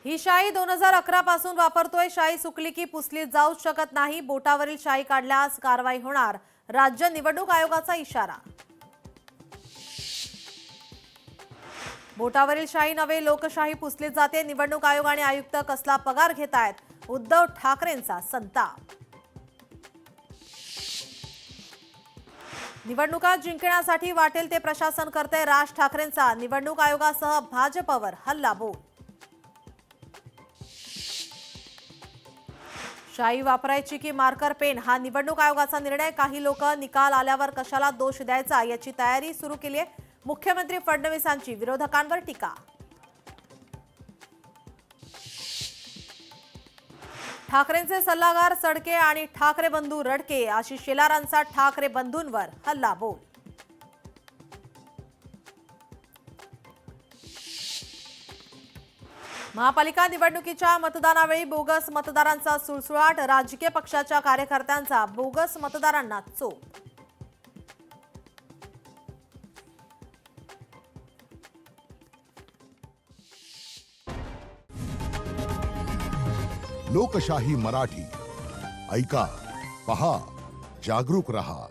ही शाई 2011 पासून वापरतोय। शाई सुकली की पुसली जाऊच शकत नाही। बोटावरील शाई काढल्यास कारवाई होणार। राज्य निवडणूक आयोगाचा इशारा। बोटावरील शाई नव्हे, लोकशाही पुसली जाते। निवडणूक आयोग आणि आयुक्त कसला पगार घेतायत? उद्धव ठाकरेंचा संताप। निवडणुका जिंकण्यासाठी वाटेल ते प्रशासन करते। राज ठाकरेंचा निवडणूक आयोगासह भाजपवर हल्लाबोल। शाई वापरायची की मार्कर पेन, हा निवडणूक आयोगाचा निर्णय। काही लोक निकाल आल्यावर कशाला दोष द्यायचा याची तयारी सुरू केली आहे। मुख्यमंत्री फडणवीसांची विरोधकांवर टीका। ठाकरेंचे सल्लागार सडके आणि ठाकरे बंधू रडके, आशिष शेलारांचा ठाकरे बंधूंवर हल्लाबोल। महापालिका निवडणुकीच्या मतदानावेळी बोगस मतदारांचा सुळसुळाट। राजकीय पक्षाच्या कार्यकर्त्यांचा बोगस मतदारांना चोप। लोकशाही मराठी ऐका, पहा, जागरूक रहा।